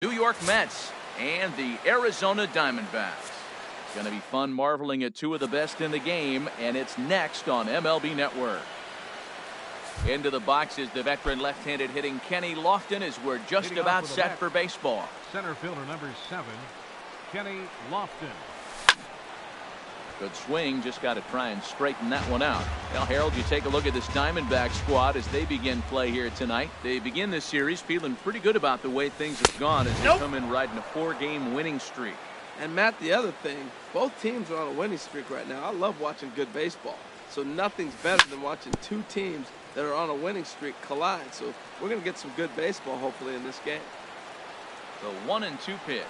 New York Mets and the Arizona Diamondbacks. It's going to be fun marveling at two of the best in the game, and it's next on MLB Network. Into the box is the veteran left-handed hitting Kenny Lofton as we're just about set for baseball. Center fielder number 7, Kenny Lofton. Good swing, just got to try and straighten that one out. Now, Harold, you take a look at this Diamondback squad as they begin play here tonight. They begin this series feeling pretty good about the way things have gone as they come in riding a 4-game winning streak. And Matt, the other thing, both teams are on a winning streak right now. I love watching good baseball. So nothing's better than watching two teams that are on a winning streak collide. So we're going to get some good baseball hopefully in this game. The 1-2 pitch.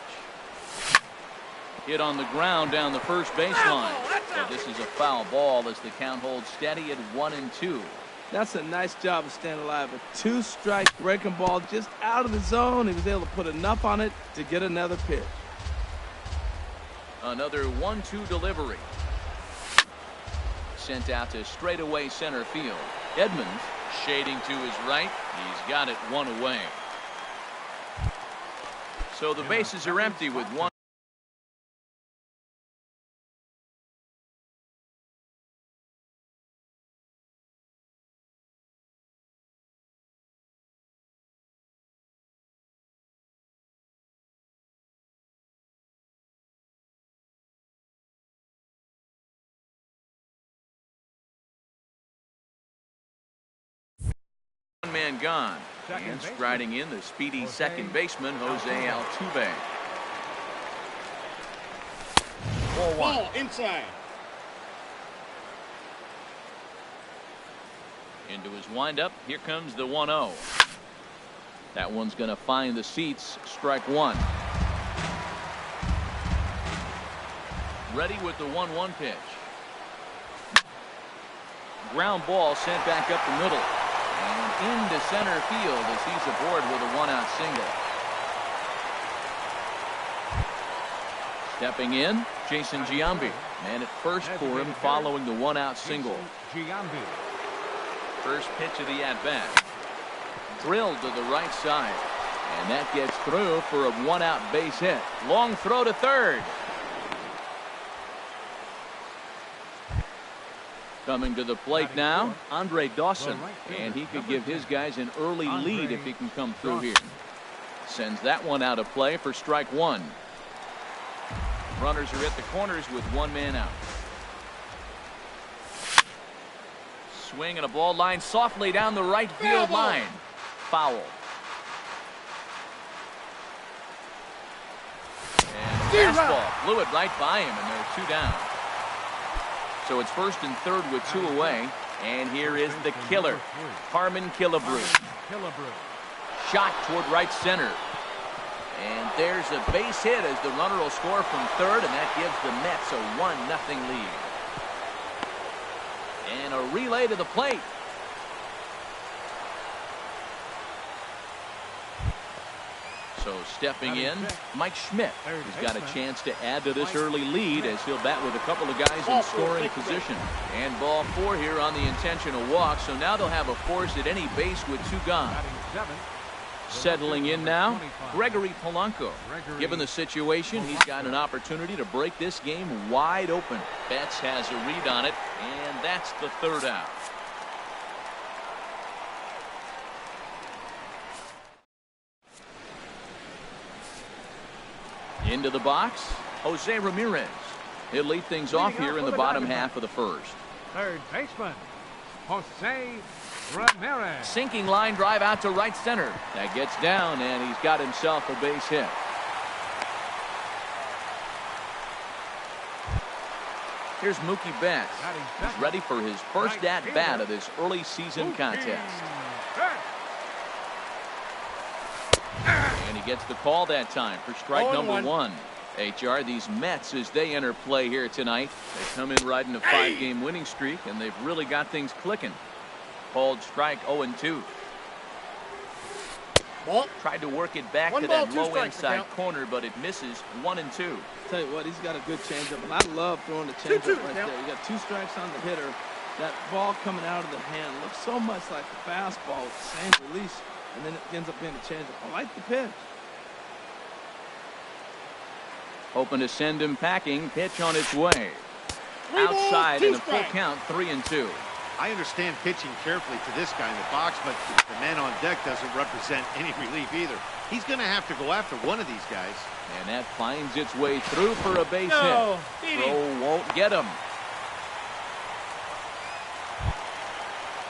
Hit on the ground down the first baseline. So this is a foul ball as the count holds steady at 1-2. That's a nice job of staying alive. A 2-strike breaking ball just out of the zone. He was able to put enough on it to get another pitch. Another 1-2 delivery. Sent out to straightaway center field. Edmonds shading to his right. He's got it one away. So the bases are empty with one. Man gone, and striding in the speedy second baseman Jose Altuve. 4-1 inside. Into his windup, here comes the 1-0. That one's going to find the seats. Strike one. Ready with the 1-1 pitch. Ground ball sent back up the middle. And into center field as he's aboard with a 1-out single. Stepping in, Jason Giambi. Man at first for him following the 1-out single. First pitch of the at-bat. Drilled to the right side. And that gets through for a 1-out base hit. Long throw to third. Coming to the plate now, Andre Dawson, and he could give his guys an early lead if he can come through here. Sends that one out of play for strike one. Runners are at the corners with one man out. Swing and a ball line softly down the right field line. Foul. And fastball blew it right by him, and they're 2 down. So it's first and third with 2 away. And here is the killer, Harmon Killebrew. Shot toward right center. And there's a base hit as the runner will score from third, and that gives the Mets a 1-0 lead. And a relay to the plate. So stepping in, Mike Schmidt, who's got a chance to add to this early lead as he'll bat with a couple of guys in scoring position. And ball 4 here on the intentional walk, so now they'll have a force at any base with 2 gone. Settling in now, Gregory Polanco. Given the situation, he's got an opportunity to break this game wide open. Betts has a read on it, and that's the 3rd out. Into the box, Jose Ramirez. He'll lead things off here in the bottom half of the first. Third baseman, Jose Ramirez. Sinking line drive out to right center. That gets down, and he's got himself a base hit. Here's Mookie Betts. He's ready for his first at-bat of this early season contest. And he gets the call that time for strike number 1. HR, these Mets, as they enter play here tonight, they come in riding a 5-game winning streak, and they've really got things clicking. Called strike 0-2. Tried to work it back to that low inside corner, but it misses. 1-2. Tell you what, he's got a good changeup, and I love throwing the changeup right there. You got 2 strikes on the hitter. That ball coming out of the hand looks so much like a fastball with the same release, and then it ends up being a changeup. I like the pitch. Hoping to send him packing. Pitch on its way. Outside in a full count, 3-2. I understand pitching carefully to this guy in the box, but the man on deck doesn't represent any relief either. He's going to have to go after one of these guys. And that finds its way through for a base hit. Throw won't get him.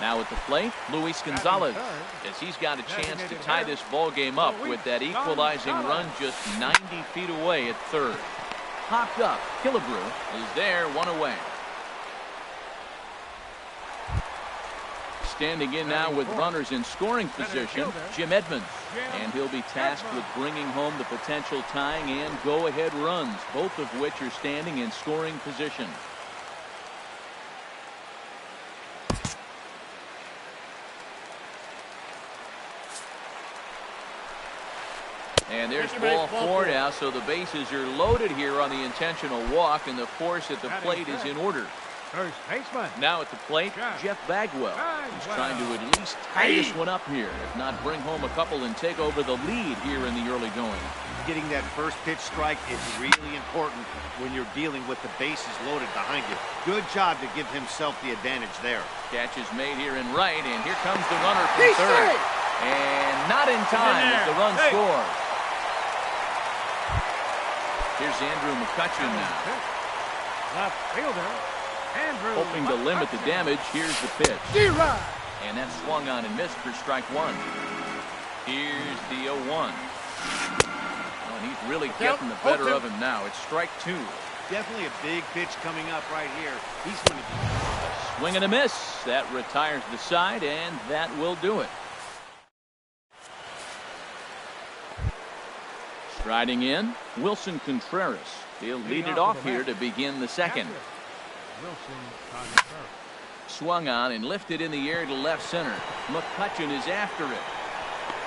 Now at the plate, Luis Gonzalez, as he's got a chance to tie this ball game up with that equalizing run just 90 feet away at third. Popped up, Killebrew is there, one away. Standing in now with runners in scoring position, Jim Edmonds. And he'll be tasked with bringing home the potential tying and go-ahead runs, both of which are standing in scoring position. And there's ball four now, so the bases are loaded here on the intentional walk, and the force at the plate is in order. First baseman. Now at the plate, Jeff Bagwell. He's trying to at least tie this one up here, if not bring home a couple and take over the lead here in the early going. Getting that first pitch strike is really important when you're dealing with the bases loaded behind you. Good job to give himself the advantage there. Catch is made here in right, and here comes the runner from third. And not in time as the run scores. Here's Andrew McCutcheon now. Left fielder. Andrew hoping to limit the damage. Here's the pitch. And that swung on and missed for strike one. Here's the 0-1. Oh, and he's really getting the better of him now. It's strike two. Definitely a big pitch coming up right here. He's going to a swing and a miss. That retires the side, and that will do it. Striding in, Wilson Contreras. He'll lead it off here to begin the second. Swung on and lifted in the air to left center. McCutcheon is after it.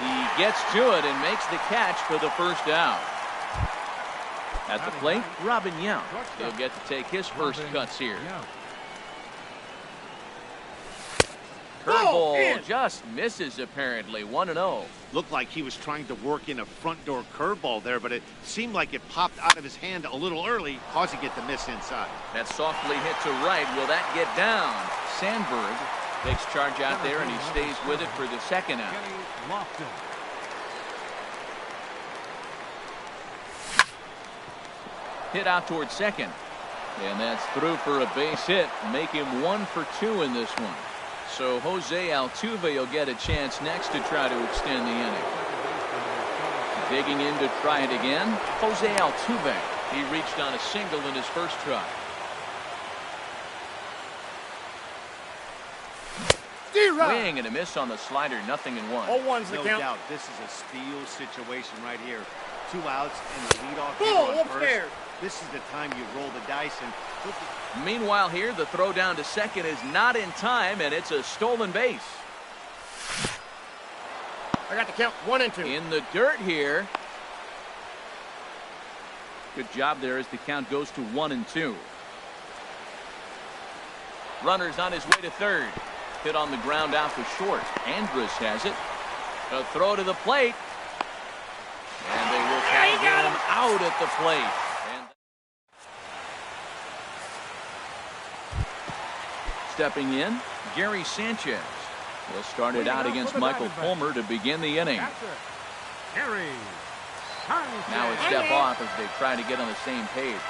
He gets to it and makes the catch for the first out. At the plate, Robin Yount. He'll get to take his first cuts here. Curveball just misses apparently. 1-0. Looked like he was trying to work in a front door curveball there, but it seemed like it popped out of his hand a little early, causing it to miss inside. That softly hit to right. Will that get down? Sandberg takes charge out there, and he stays with it for the second out. Hit out towards second. And that's through for a base hit. Make him 1 for 2 in this one. So Jose Altuve will get a chance next to try to extend the inning. Digging in to try it again, Jose Altuve. He reached on a single in his first try. Swing and a miss on the slider, 0-1. 0-1's the count. No doubt, this is a steal situation right here. 2 outs and the leadoff hitter on first. This is the time you roll the dice and put the... Meanwhile here, the throw down to second is not in time, and it's a stolen base. I got the count, 1 and 2. In the dirt here. Good job there as the count goes to 1 and 2. Runner's on his way to third. Hit on the ground out for short. Andrus has it. A throw to the plate. And they will tag him out at the plate. And stepping in, Gary Sanchez. He'll start it out against Michael Fulmer to begin the inning. Now a step off as they try to get on the same page.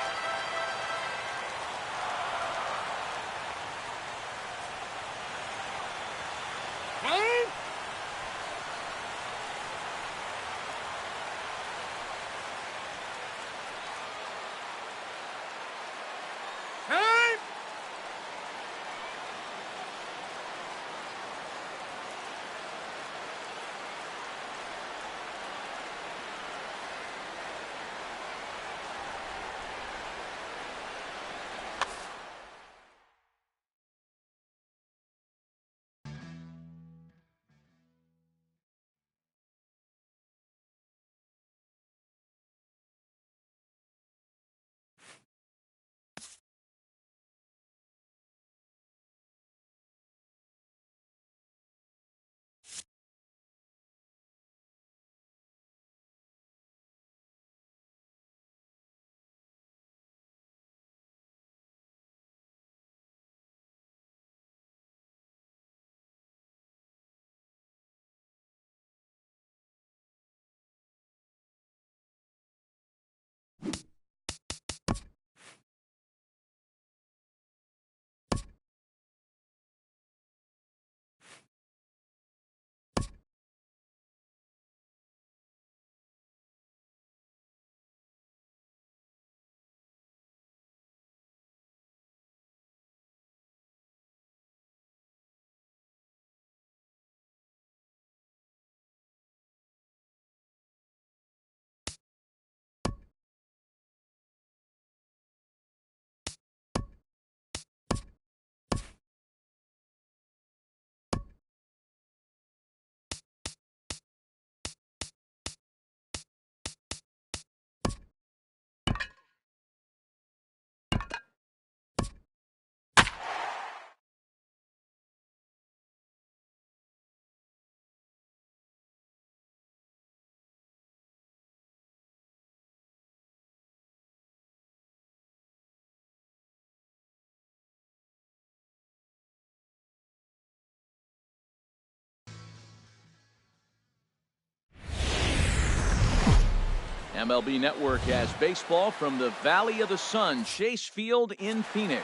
MLB Network has baseball from the Valley of the Sun, Chase Field in Phoenix.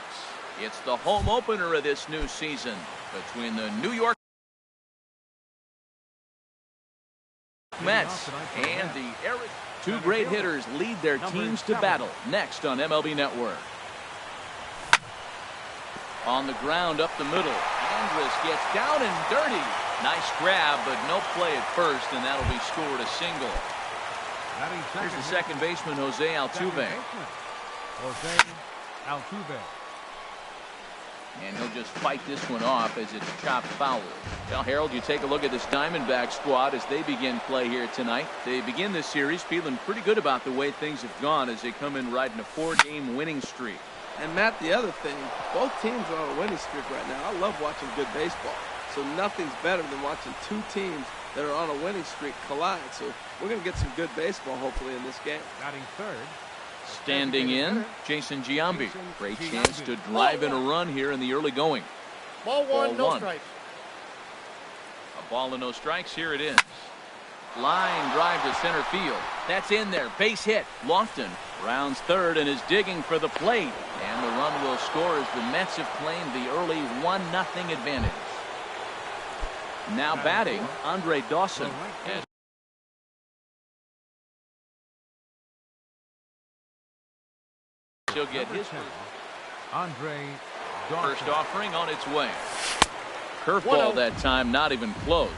It's the home opener of this new season between the New York Mets and the Arizona. Two great hitters lead their teams to battle next on MLB Network. On the ground up the middle, Andrus gets down and dirty. Nice grab, but no play at first, and that'll be scored a single. Here's the second baseman, Jose Altuve. Jose Altuve. And he'll just fight this one off as it's chopped foul. Well, Harold, you take a look at this Diamondback squad as they begin play here tonight. They begin this series feeling pretty good about the way things have gone as they come in riding a 4-game winning streak. And Matt, the other thing, both teams are on a winning streak right now. I love watching good baseball. So nothing's better than watching two teams that are on a winning streak collide. So we're going to get some good baseball, hopefully, in this game. Batting third. Standing in, Jason Giambi. Great chance to drive in a run here in the early going. Ball one, no strikes. A ball and no strikes. Here it is. Line drive to center field. That's in there. Base hit. Lofton rounds third and is digging for the plate. And the run will score as the Mets have claimed the early 1-0 advantage. Now batting, Andre Dawson. And he'll get his first offering on its way. Curveball that time, not even close.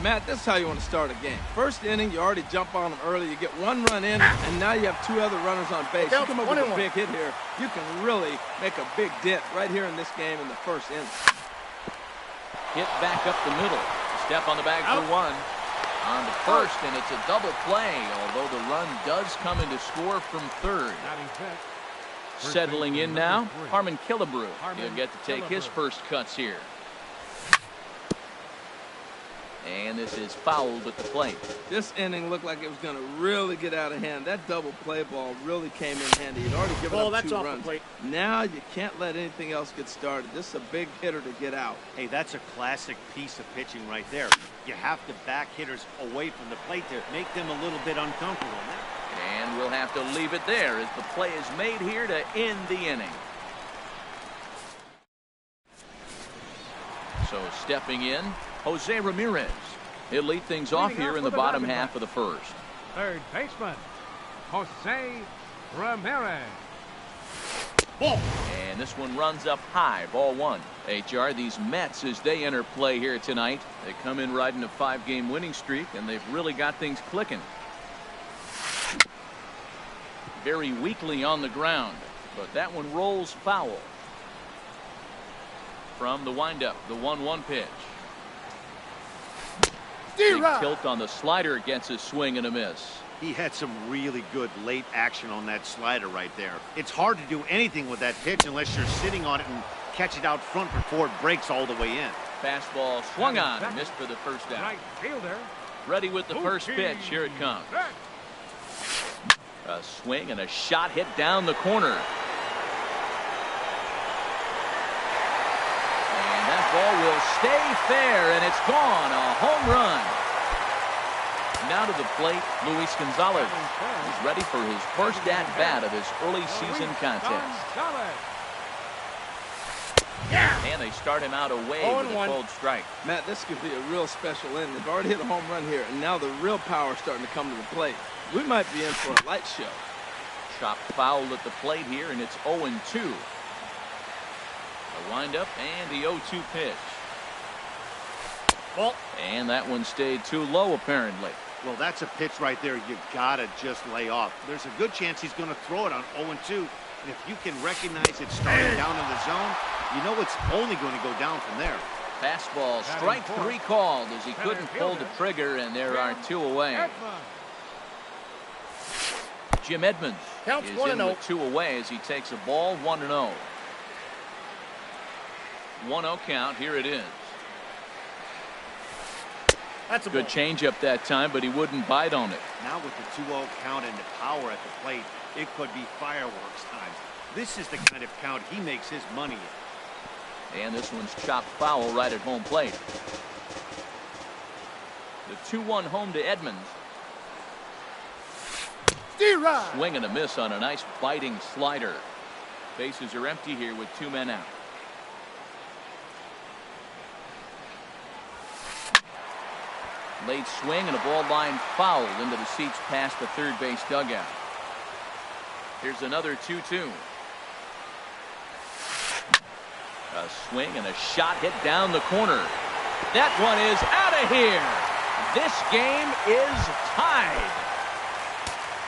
Matt, this is how you want to start a game. First inning, you already jump on them early. You get one run in, and now you have two other runners on base. You come up with a big hit here. You can really make a big dent right here in this game in the first inning. Hit back up the middle. Step on the bag for one. On to first, and it's a double play, although the run does come in to score from third. Settling in now, Harmon Killebrew. He'll get to take his first cuts here. And this is fouled at the plate. This inning looked like it was going to really get out of hand. That double play ball really came in handy. He'd already given up 2 runs. Now you can't let anything else get started. This is a big hitter to get out. Hey, that's a classic piece of pitching right there. You have to back hitters away from the plate to make them a little bit uncomfortable. And we'll have to leave it there as the play is made here to end the inning. So stepping in, Jose Ramirez. He'll lead things off here in the bottom half of the first. Third baseman, Jose Ramirez. Ball. And this one runs up high, ball one. HR, these Mets, as they enter play here tonight, they come in riding a 5-game winning streak, and they've really got things clicking. Very weakly on the ground, but that one rolls foul. From the windup, the 1-1 pitch. Big tilt on the slider against his swing and a miss. He had some really good late action on that slider right there. It's hard to do anything with that pitch unless you're sitting on it and catch it out front before it breaks all the way in. Fastball swung on and missed for the first down. Right fielder. Ready with the first pitch. Here it comes. A swing and a shot hit down the corner. Ball will stay fair, and it's gone. A home run. Now to the plate, Luis Gonzalez. He's ready for his first at-bat of his early season contest. And they start him out away with a cold strike. Matt, this could be a real special inning. They've already hit a home run here, and now the real power is starting to come to the plate. We might be in for a light show. Chopped foul at the plate here, and it's 0-2. A windup and the 0-2 pitch. Ball. And that one stayed too low, apparently. Well, that's a pitch right there you gotta just lay off. There's a good chance he's going to throw it on 0-2. And if you can recognize it starting down in the zone, you know it's only going to go down from there. Fastball, strike 3 called as he couldn't pull the trigger, and there are 2 away. Jim Edmonds is in with 2 away as he takes a ball, 1-0. 1-0 count. Here it is. That's a good changeup that time, but he wouldn't bite on it. Now with the 2-0 count and the power at the plate, it could be fireworks time. This is the kind of count he makes his money in. And this one's chopped foul right at home plate. The 2-1 home to Edmonds. Swing and a miss on a nice biting slider. Bases are empty here with 2 men out. Late swing and a ball line fouled into the seats past the third base dugout. Here's another 2-2. A swing and a shot hit down the corner. That one is out of here. This game is tied.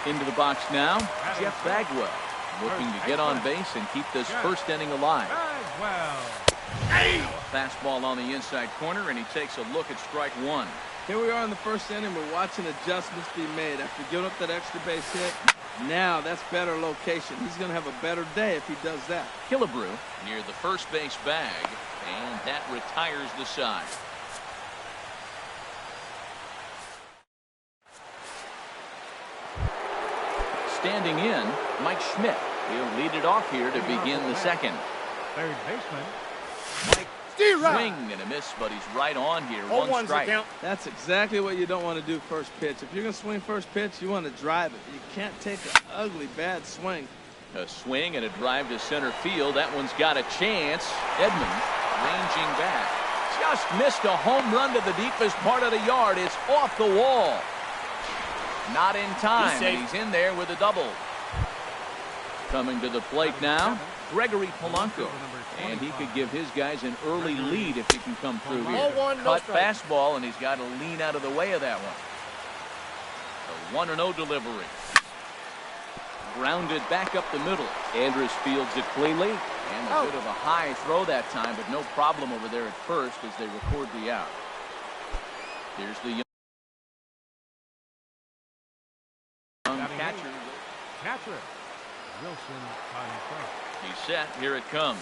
Into the box now, Jeff Bagwell, looking to get on base and keep this first inning alive. Fastball on the inside corner, and he takes a look at strike one. Here we are in the first inning. We're watching adjustments be made after giving up that extra base hit. Now that's better location. He's going to have a better day if he does that. Killebrew near the first base bag, and that retires the side. Standing in, Mike Schmidt. He'll lead it off here to begin the second. Third baseman, Mike. Swing and a miss, but he's right on here. One strike. That's exactly what you don't want to do first pitch. If you're going to swing first pitch, you want to drive it. You can't take an ugly, bad swing. A swing and a drive to center field. That one's got a chance. Edmonds ranging back. Just missed a home run to the deepest part of the yard. It's off the wall. Not in time, and he's in there with a double. Coming to the plate now, Gregory Polanco. And he could give his guys an early lead if he can come through here. Cut fastball, and he's got to lean out of the way of that one. A 1-0 delivery. Grounded back up the middle. Andrus fields it cleanly. And a bit of a high throw that time, but no problem over there at first as they record the out. Here's the young catcher. Wilson on first. He's set. Here it comes.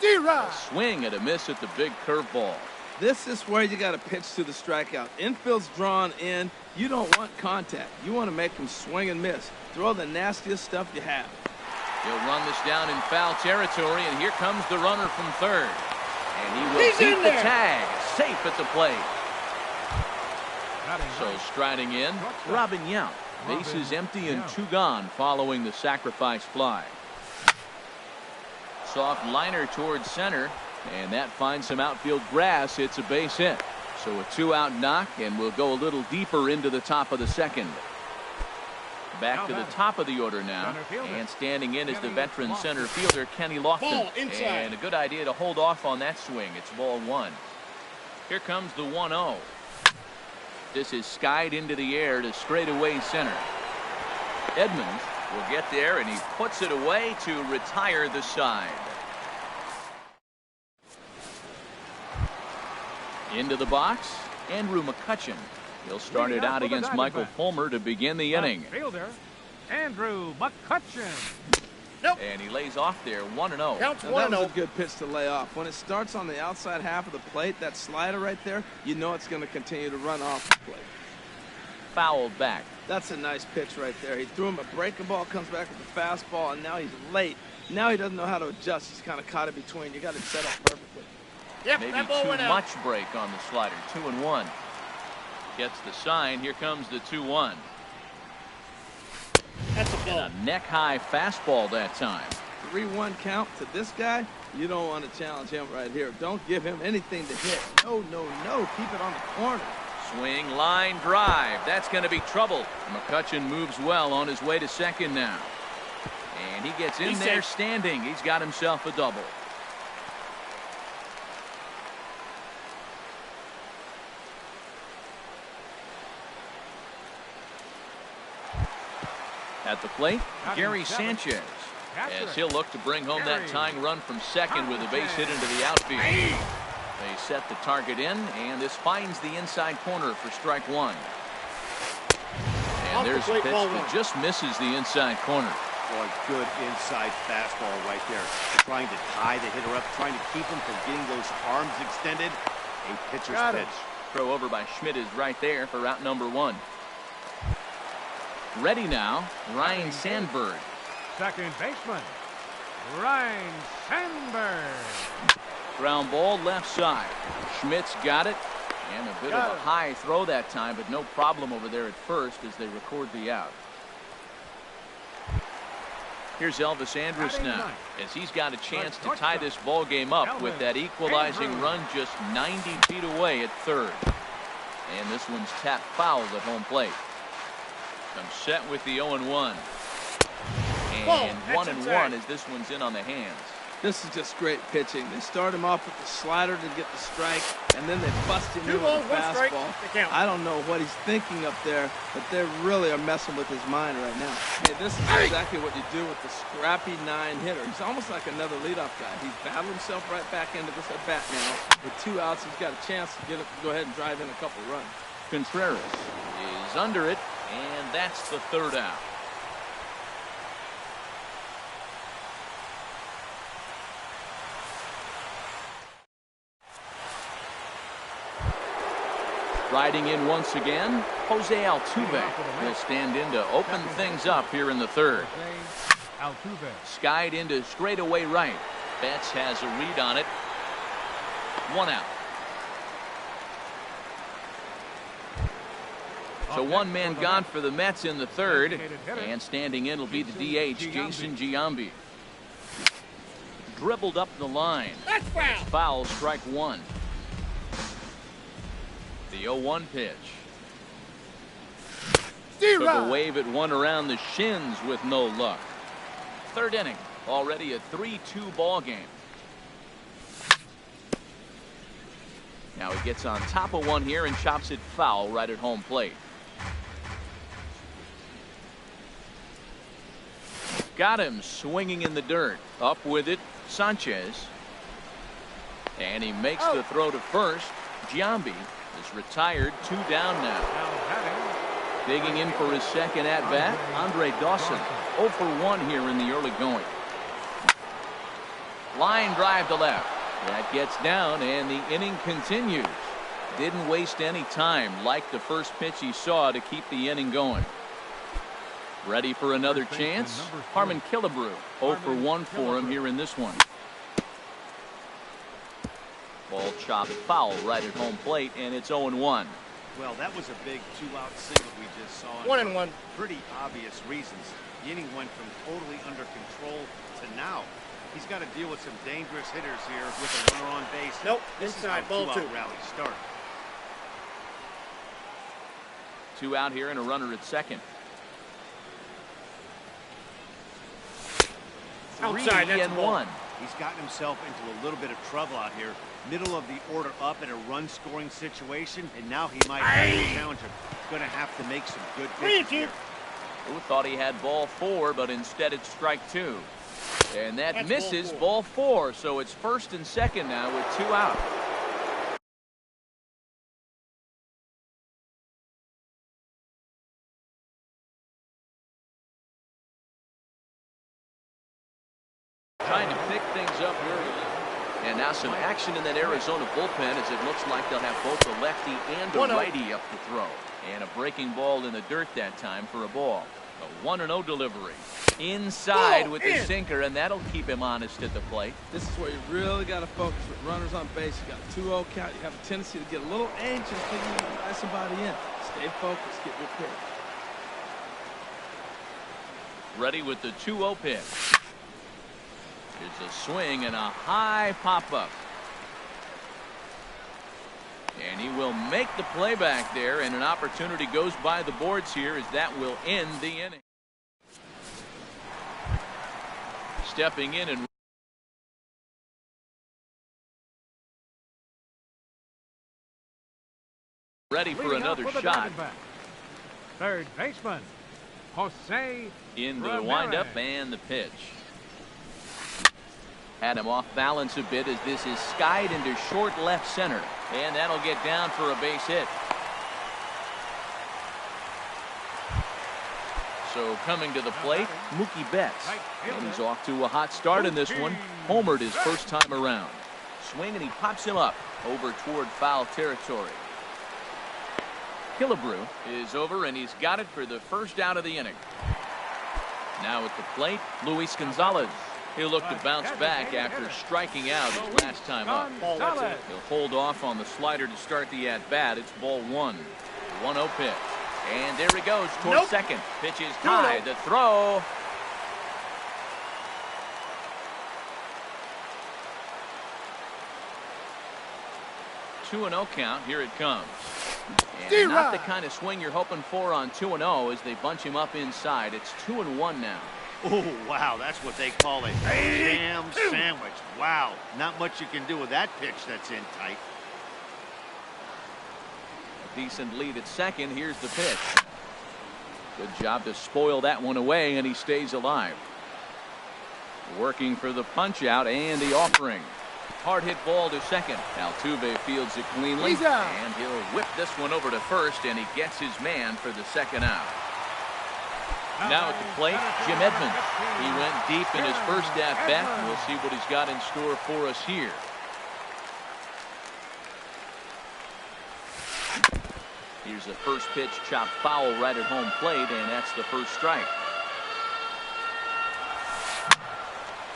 A swing and a miss at the big curveball. This is where you got to pitch to the strikeout. Infield's drawn in. You don't want contact. You want to make them swing and miss. Throw the nastiest stuff you have. He'll run this down in foul territory, and here comes the runner from third. And he will beat the tag. Safe at the plate. So striding in, Robin Yount. Bases empty and 2 gone following the sacrifice fly. Soft liner towards center, and that finds some outfield grass. It's a base hit. So a 2-out knock, and we'll go a little deeper into the top of the second. Back to the top of the order now, and standing in is the veteran center fielder, Kenny Lofton. And a good idea to hold off on that swing. It's ball 1. Here comes the 1-0. This is skied into the air to straightaway center. Edmonds will get there, and he puts it away to retire the side. Into the box, Andrew McCutchen. He'll start it out against Michael Fulmer to begin the inning. Fielder, Andrew McCutchen. And he lays off there, 1-0. That was a good pitch to lay off. When it starts on the outside half of the plate, that slider right there, you know it's going to continue to run off the plate. Fouled back. That's a nice pitch right there. He threw him a breaking ball, comes back with the fastball, and now he's late. Now he doesn't know how to adjust. He's kind of caught in between. You got it set up perfectly. Maybe too much break on the slider. 2-1. Gets the sign. Here comes the 2-1. That's a ball. And a neck-high fastball that time. 3-1 count to this guy. You don't want to challenge him right here. Don't give him anything to hit. No, no, no. Keep it on the corner. Swing, line, drive. That's going to be trouble. McCutchen moves well on his way to second now. And he gets in there standing. He's got himself a double. At the plate, Gary Sanchez, as he'll look to bring home that tying run from second with a base hit into the outfield. They set the target in, and this finds the inside corner for strike one. And there's a pitch that just misses the inside corner. Boy, good inside fastball right there. Trying to tie the hitter up, trying to keep him from getting those arms extended. A pitcher's pitch. Throw over by Schmidt is right there for out number one. Ready now, Ryan Sandberg. Second baseman, Ryan Sandberg. Ground ball left side. Schmidt's got it. And a bit of a high throw that time, but no problem over there at first as they record the out. Here's Elvis Andrus now, as he's got a chance to tie this ball game up with that equalizing run just 90 feet away at third. And this one's tapped foul at home plate. I'm set with the 0-1. And 1-1 as this one's in on the hands. This is just great pitching. They start him off with the slider to get the strike, and then they bust him in with the fastball. I don't know what he's thinking up there, but they really are messing with his mind right now. Hey, this is exactly what you do with the scrappy 9-hitter. He's almost like another leadoff guy. He's battled himself right back into this at bat now. With 2 outs, he's got a chance to go ahead and drive in a couple runs. Contreras is under it, and that's the 3rd out. Riding in once again, Jose Altuve will stand in to open things up here in the 3rd. Skied into straightaway right. Betts has a read on it. 1 out. So 1 man gone for the Mets in the 3rd, and standing in will be the DH, Jason Giambi. Dribbled up the line. That's foul. Foul, strike 1. The 0-1 pitch. Took a wave at one around the shins with no luck. 3rd inning, already a 3-2 ball game. Now he gets on top of one here and chops it foul right at home plate. Got him swinging in the dirt. Up with it, Sanchez. And he makes the throw to first. Giambi is retired, 2 down now. Digging in for his 2nd at-bat, Andre Dawson. 0 for 1 here in the early going. Line drive to left. That gets down, and the inning continues. Didn't waste any time, like the first pitch he saw, to keep the inning going. Ready for another chance? Harmon Killebrew. 0 for 1 for him here in this one. Ball chopped foul right at home plate, and it's 0-1. Well, that was a big 2-out single we just saw. 1-1. Pretty obvious reasons. The inning went from totally under control to now. He's got to deal with some dangerous hitters here with a runner on base. Nope, this inside, is ball how 2. rally start. 2 out here and a runner at second. Outside, that's 3-1. He's gotten himself into a little bit of trouble out here. Middle of the order up in a run-scoring situation, and now he might have a challenger. Going to have to make some good pitches here. Who thought he had ball 4, but instead it's strike 2. And that misses ball 4, so it's 1st and 2nd now with 2 out. Trying to pick things up early. And now some action in that Arizona bullpen, as it looks like they'll have both the lefty and the righty up to throw. And a breaking ball in the dirt that time for a ball. A 1-0 delivery. Inside with the sinker, and that'll keep him honest at the plate. This is where you really got to focus with runners on base. You got a 2-0 count. You have a tendency to get a little anxious thinking you can drive somebody in. Stay focused. Get your pitch. Ready with the 2-0 pitch. Here's a swing and a high pop-up. And he will make the play back there, and an opportunity goes by the boards here as that will end the inning. Stepping in and ready for another shot. 3rd baseman, Jose Into the windup and the pitch. Had him off balance a bit as this is skied into short left center. And that'll get down for a base hit. So coming to the plate, Mookie Betts. And he's off to a hot start in this one. Homered his first time around. Swing and he pops him up over toward foul territory. Killebrew is over and he's got it for the 1st out of the inning. Now at the plate, Luis Gonzalez. He'll look to bounce back after striking out his last time up. He'll hold off on the slider to start the at-bat. It's ball 1. 1-0 pitch. And there he goes towards second. Pitch is high. The throw. 2-0 count. Here it comes. And not the kind of swing you're hoping for on 2-0 as they bunch him up inside. It's 2-1 now. Oh, wow, that's what they call a jam sandwich. Wow, not much you can do with that pitch that's in tight. A decent lead at second. Here's the pitch. Good job to spoil that one away, and he stays alive. Working for the punch out and the offering. Hard hit ball to second. Altuve fields it cleanly, and he'll whip this one over to first, and he gets his man for the second out. Now at the plate, Jim Edmonds. He went deep in his first at-bat. We'll see what he's got in store for us here. Here's the first pitch, chopped foul right at home plate, and that's the first strike.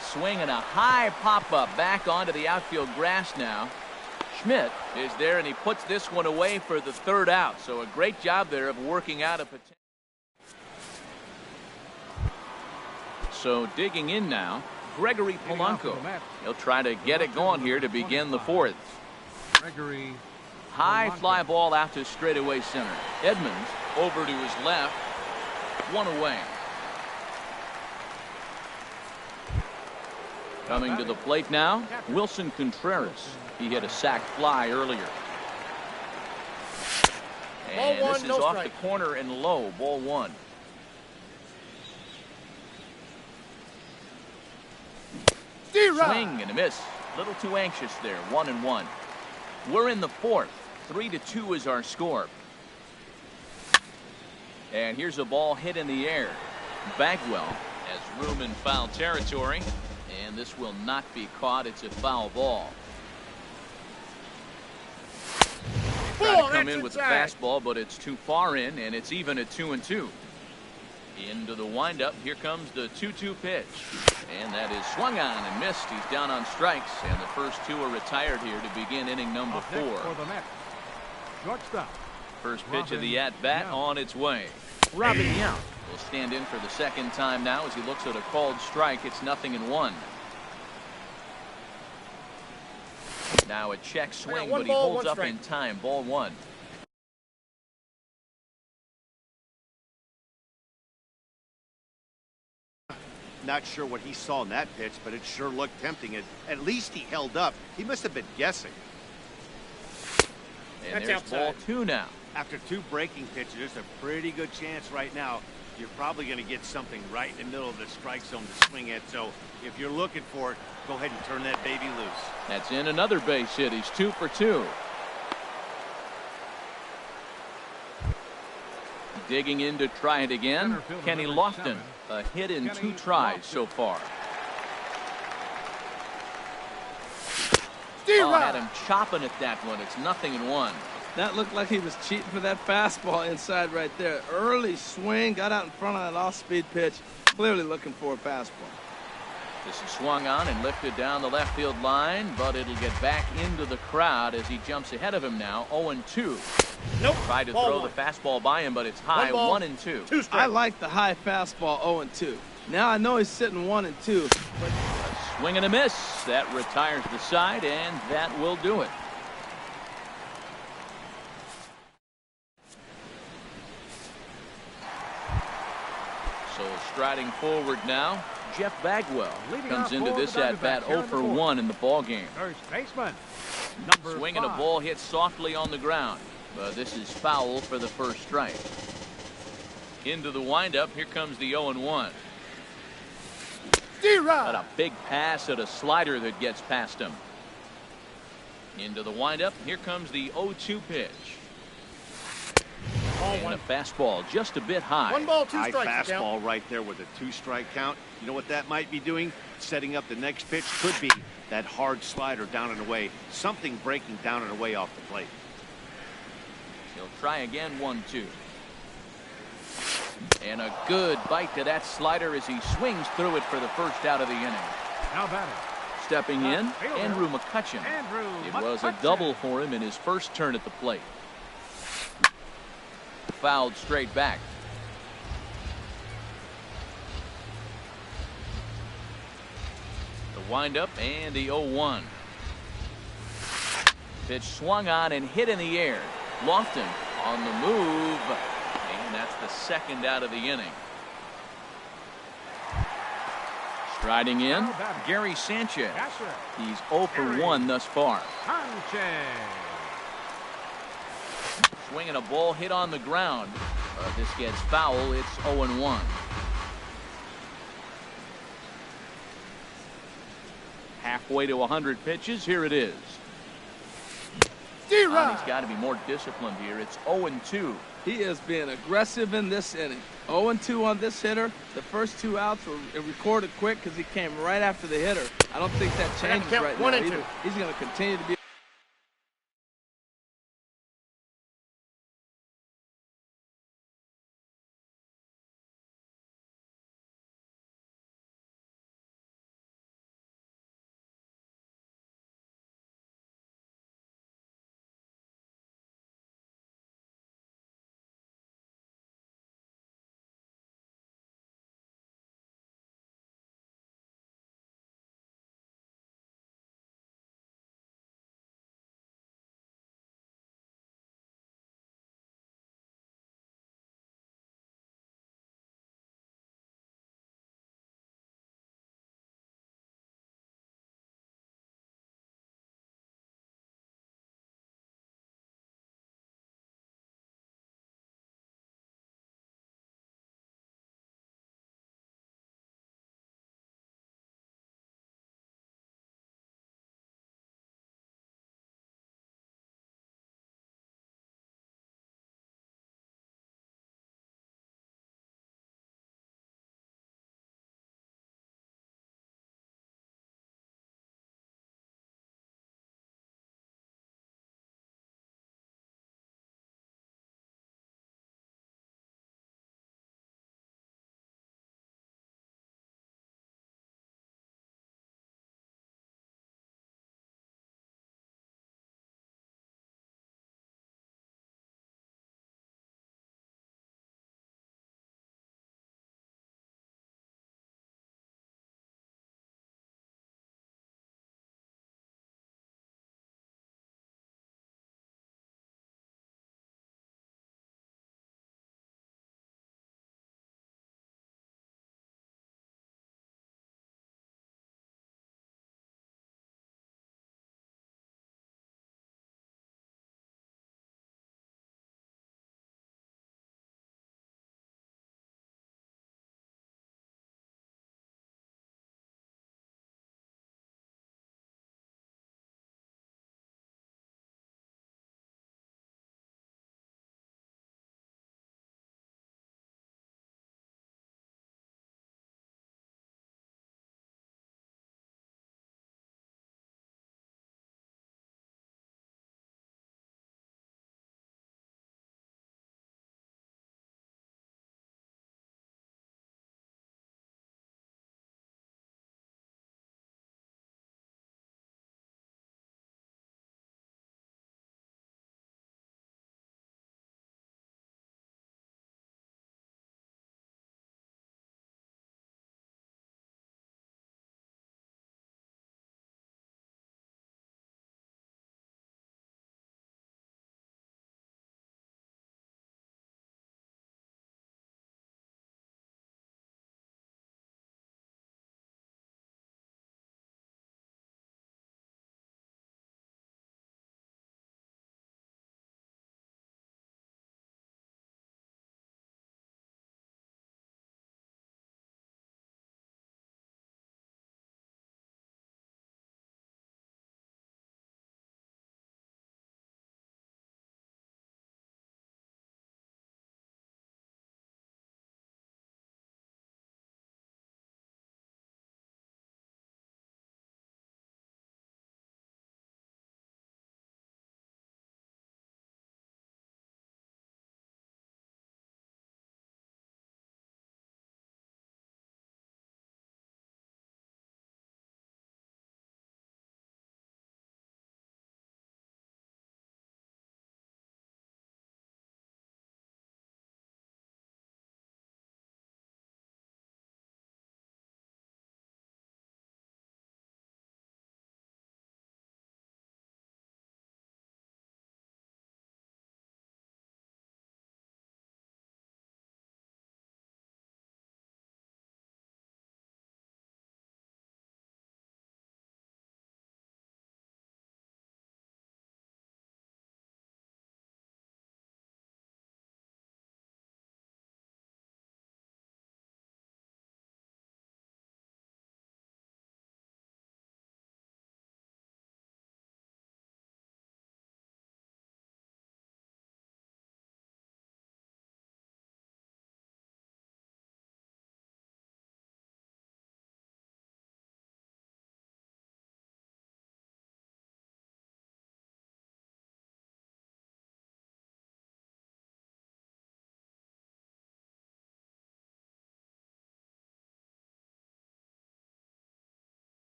Swing and a high pop-up back onto the outfield grass now. Schmidt is there, and he puts this one away for the third out. So a great job there of working out a potential. So digging in now, Gregory Polanco. He'll try to get it going here to begin the fourth. Gregory. High fly ball out to straightaway center. Edmonds over to his left. One away. Coming to the plate now, Wilson Contreras. He hit a sac fly earlier. And this is off the corner and low. Ball one. Swing and a miss. A little too anxious there. 1-1. We're in the fourth. 3-2 is our score. And here's a ball hit in the air. Bagwell has room in foul territory. And this will not be caught. It's a foul ball. Try to come in with the fastball, but it's too far in, and it's even at 2-2. Into the windup. Here comes the 2-2 pitch. And that is swung on and missed. He's down on strikes, and the first two are retired here to begin inning number 4. Shortstop. First pitch of the at-bat on its way. Robin Yount will stand in for the second time now as he looks at a called strike. It's 0-1. Now a check swing, but he holds up in time. Ball one. Not sure what he saw in that pitch, but it sure looked tempting. At least he held up. He must have been guessing. And there's ball two now. After two breaking pitches, there's a pretty good chance right now you're probably going to get something right in the middle of the strike zone to swing at. So if you're looking for it, go ahead and turn that baby loose. That's in another base hit. He's 2 for 2. Digging in to try it again. Kenny Lofton. A hit in 2 tries so far. Had him chopping at that one. It's 0-1. That looked like he was cheating for that fastball inside right there. Early swing, got out in front of that off-speed pitch. Clearly looking for a fastball. This is swung on and lifted down the left field line, but it'll get back into the crowd as he jumps ahead of him now. 0-2. Nope. Tried to throw the fastball by him, but it's high. 1-2. I like the high fastball 0-2. Now I know he's sitting 1-2. But a swing and a miss. That retires the side, and that will do it. So striding forward now, Jeff Bagwell comes into this at-bat 0 for 1 in the ballgame. First baseman. Swinging a ball hit softly on the ground. But this is foul for the first strike. Into the windup. Here comes the 0-1. Got a big pass at a slider that gets past him. Into the windup. Here comes the 0-2 pitch. And a fastball just a bit high. 1 ball, 2 high strikes. Fastball right there with a 2-strike count. You know what that might be doing? Setting up the next pitch. Could be that hard slider down and away. Something breaking down and away off the plate. He'll try again. 1-2. And a good bite to that slider as he swings through it for the first out of the inning. Now batting. Stepping in, Andrew McCutchen. It was a double for him in his first turn at the plate. Fouled straight back. The windup and the 0-1. Pitch swung on and hit in the air. Lofton on the move, and that's the second out of the inning. Striding in, Gary Sanchez. He's 0 for 1 thus far. Swinging a ball hit on the ground. This gets foul. It's 0-1. Halfway to 100 pitches. Here it is. He's got to be more disciplined here. It's 0-2. He is being aggressive in this inning. 0-2 on this hitter. The first 2 outs were recorded quick because he came right after the hitter. I don't think that changes right now either. He's going to continue to be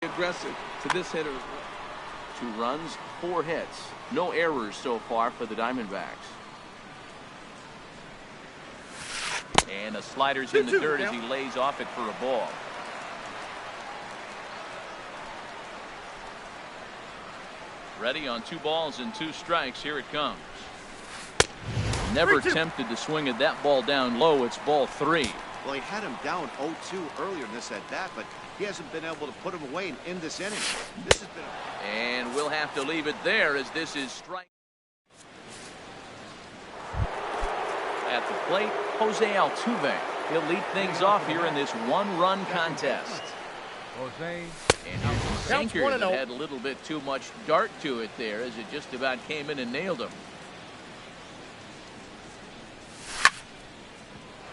aggressive to this hitter as well. 2 runs, 4 hits. No errors so far for the Diamondbacks. And the slider's in the dirt as he lays off it for a ball. Ready on 2 balls and 2 strikes. Here it comes. Never tempted to swing at that ball down low. It's ball 3. Well, he had him down 0-2 earlier in this at-bat, but he hasn't been able to put him away in this inning. This has been And we'll have to leave it there as this is strike. At the plate, Jose Altuve. He'll lead things off here in this 1-run contest. Jose. And here's a sinker that had a little bit too much dart to it there as it just about came in and nailed him.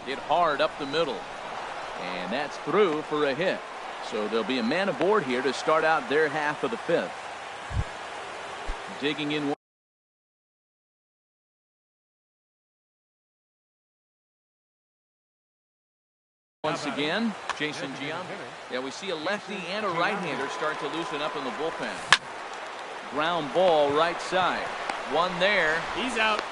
Hit hard up the middle. And that's through for a hit. So there'll be a man aboard here to start out their half of the 5th. Digging in once again, Jason Giambi. Yeah, we see a lefty and a right-hander start to loosen up in the bullpen. Ground ball right side. One there. He's out.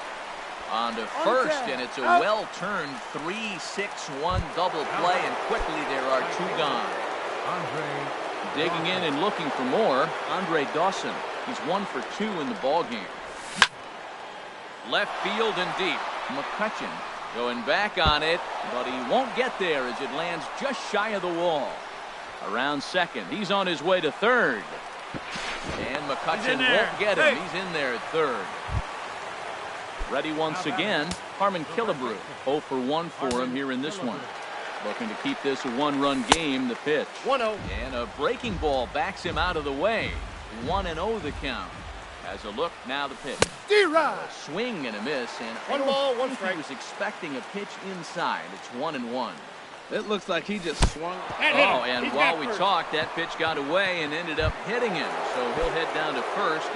On to first, and it's a well-turned 3-6-1 double play, and quickly there are 2 gone. Digging in and looking for more, Andre Dawson. He's 1 for 2 in the ballgame. Left field and deep. McCutchen going back on it, but he won't get there as it lands just shy of the wall. Around second. He's on his way to third. And McCutchen won't get him. He's in there at third. Ready once again, Harmon Killebrew. 0 for 1 for him here in this one. Looking to keep this a 1-run game, the pitch. 1-0. And a breaking ball backs him out of the way. 1-0 the count. As a look, now the pitch. D-Rod. Swing and a miss, and 1 ball, 1 strike. he was expecting a pitch inside. It's 1-1. It looks like he just swung. Oh, and while we talked, that pitch got away and ended up hitting him. So he'll head down to first.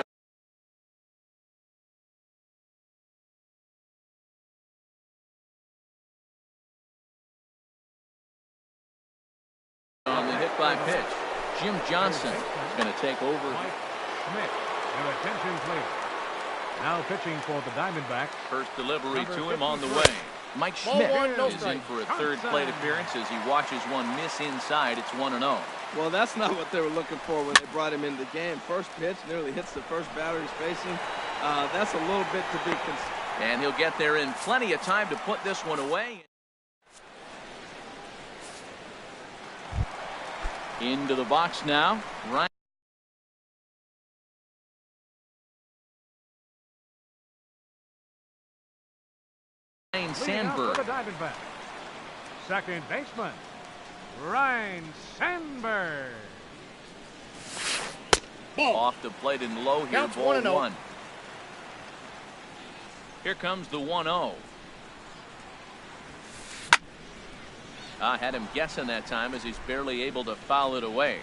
On the hit by pitch, Jim Johnson is going to take over. Mike Schmidt. And attention, please. Now pitching for the Diamondbacks. First delivery to him on the way. Mike Schmidt is in for a 3rd plate appearance as he watches one miss inside. It's 1-0. Well, that's not what they were looking for when they brought him into the game. First pitch nearly hits the first batter he's facing. That's a little bit to be considered. And he'll get there in plenty of time to put this one away. Into the box now. Ryan Sandberg. For the Diamondbacks. Second baseman, Ryan Sandberg. Ball. Off the plate and low here, Counts ball 1-0. 1. Here comes the 1-0. I had him guessing that time as he's barely able to foul it away.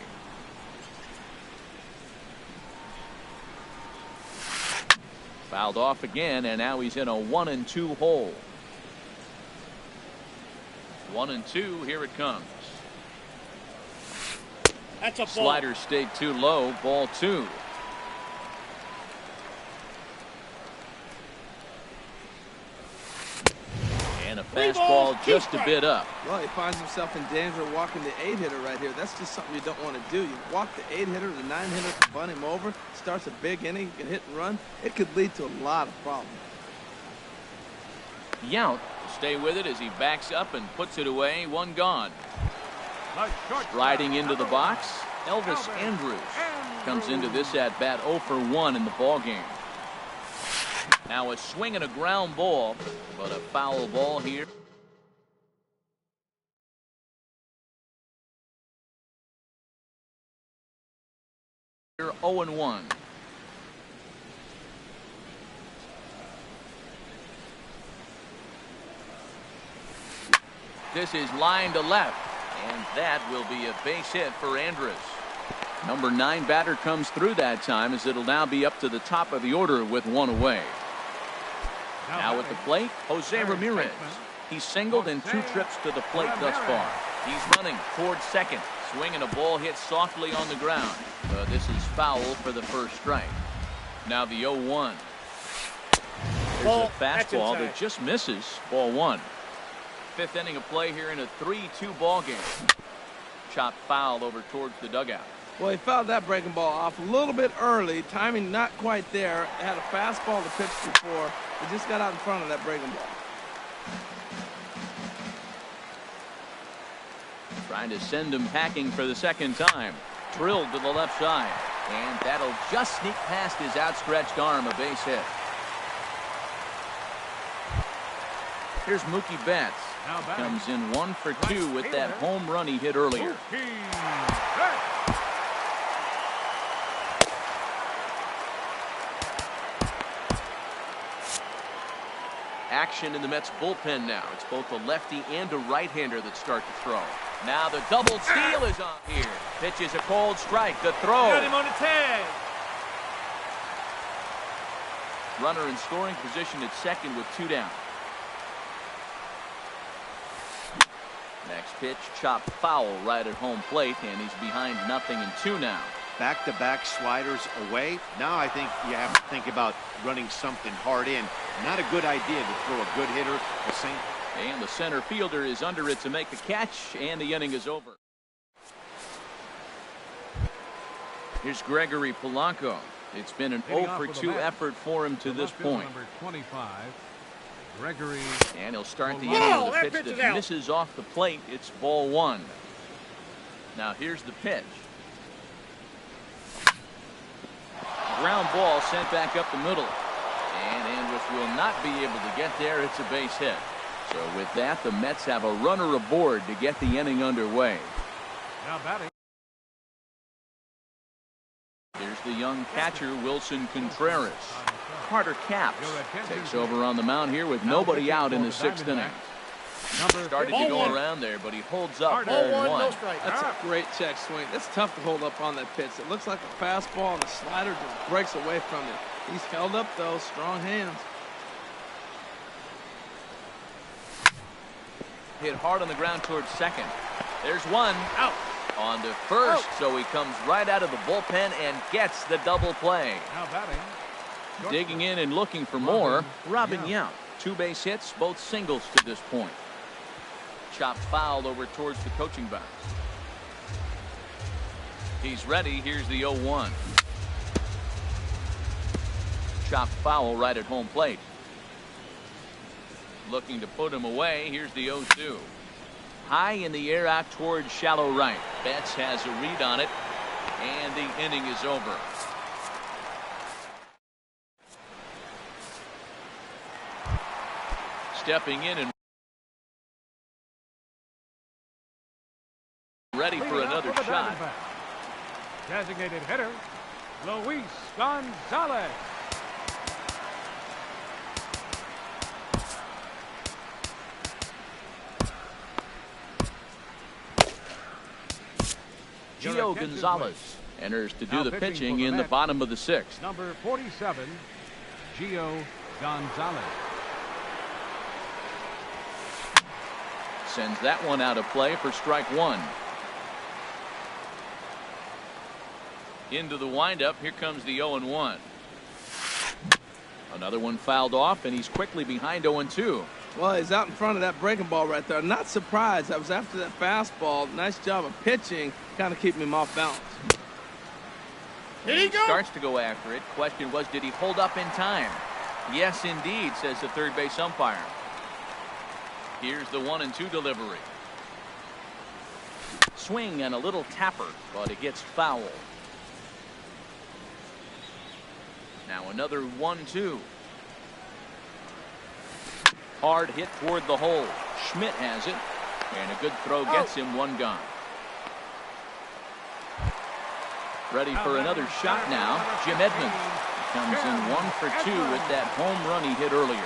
Fouled off again, and now he's in a 1-2 hole. 1-2, here it comes. That's a ball. Slider stayed too low, ball 2. And a fastball just a bit up. Well, he finds himself in danger of walking the 8-hitter right here. That's just something you don't want to do. You walk the 8-hitter, the 9-hitter, bunt him over, starts a big inning, you can hit and run. It could lead to a lot of problems. Yount to stay with it as he backs up and puts it away. 1 gone. Riding into the box, Elvis Andrews comes into this at-bat 0 for 1 in the ballgame. Now a swing and a ground ball, but a foul ball here. Here 0-1. This is line to left, and that will be a base hit for Andrus. Number 9 batter comes through that time as it'll now be up to the top of the order with 1 away. Now at the plate, Jose Ramirez. He's singled in 2 trips to the plate thus far. He's running towards second. Swing and a ball hit softly on the ground. This is foul for the first strike. Now the 0-1. There's a fastball that just misses. Ball one. Fifth inning of play here in a 3-2 ball game. Chopped foul over towards the dugout. Well, he fouled that breaking ball off a little bit early. Timing not quite there. Had a fastball to pitch before. He just got out in front of that breaking ball. Trying to send him packing for the second time. Drilled to the left side. And that'll just sneak past his outstretched arm, a base hit. Here's Mookie Betts. Comes in 1 for 2 with that home run he hit earlier. Action in the Mets bullpen now. It's both a lefty and a right-hander that start to throw. Now the double steal is on here. Pitches a cold strike. The throw. Got him on the tag. Runner in scoring position at second with 2 down. Next pitch, chopped foul right at home plate, and he's behind 0-2 now. Back-to-back sliders away. Now I think you have to think about running something hard in. Not a good idea to throw a good hitter a single. And the center fielder is under it to make the catch, and the inning is over. Here's Gregory Polanco. It's been an 0 for 2 effort for him to this point. Number 25, Gregory. And he'll start the inning with a pitch that misses off the plate. It's ball one. Now here's the pitch. Ground ball sent back up the middle. And Andrus will not be able to get there. It's a base hit. So with that, the Mets have a runner aboard to get the inning underway. Now batting. Here's the young catcher, Wilson Contreras. Carter Capps takes over on the mound here with nobody out in the 6th inning. Started to go around there, but he holds up. Ball one. No strike. That's a great check swing. That's tough to hold up on that pitch. It looks like a fastball, and the slider just breaks away from it. He's held up, though. Strong hands. Hit hard on the ground towards second. There's one. Out. On to first, so he comes right out of the bullpen and gets the double play. Now batting. Digging in and looking for more, Robin Yount. 2 base hits, both singles to this point. Chopped foul over towards the coaching box. He's ready. Here's the 0-1. Chopped foul right at home plate. Looking to put him away. Here's the 0-2. High in the air out towards shallow right. Betts has a read on it, and the inning is over. Stepping in and ready for another shot. Designated hitter, Luis Gonzalez. Gio Gonzalez enters to do the pitching in the bottom of the 6th. Number 47, Gio Gonzalez. Sends that one out of play for strike one. Into the windup. Here comes the 0-1. Another one fouled off, and he's quickly behind 0-2. Well, he's out in front of that breaking ball right there. Not surprised. I was after that fastball. Nice job of pitching, kind of keeping him off balance. Here you go. Starts to go after it. Question was, did he hold up in time? Yes, indeed, says the third base umpire. Here's the 1-2 delivery. Swing and a little tapper, but it gets foul. Now another 1-2. Hard hit toward the hole. Schmidt has it, and a good throw gets him one gone. Ready for another shot now. Jim Edmonds comes in 1 for 2 with that home run he hit earlier.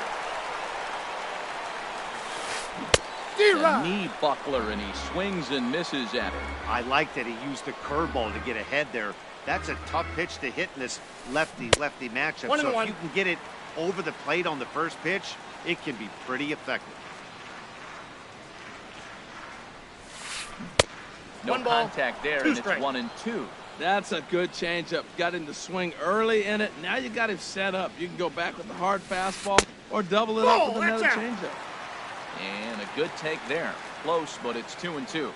A knee buckler, and he swings and misses at it. I like that he used the curveball to get ahead there. That's a tough pitch to hit in this lefty-lefty matchup. So if you can get it over the plate on the first pitch, it can be pretty effective. No One ball, contact there, two and it's strikes. 1-2. That's a good changeup. Got him to swing early in it. Now you got him set up. You can go back with the hard fastball or double it up with another changeup. And a good take there. Close, but it's 2-2.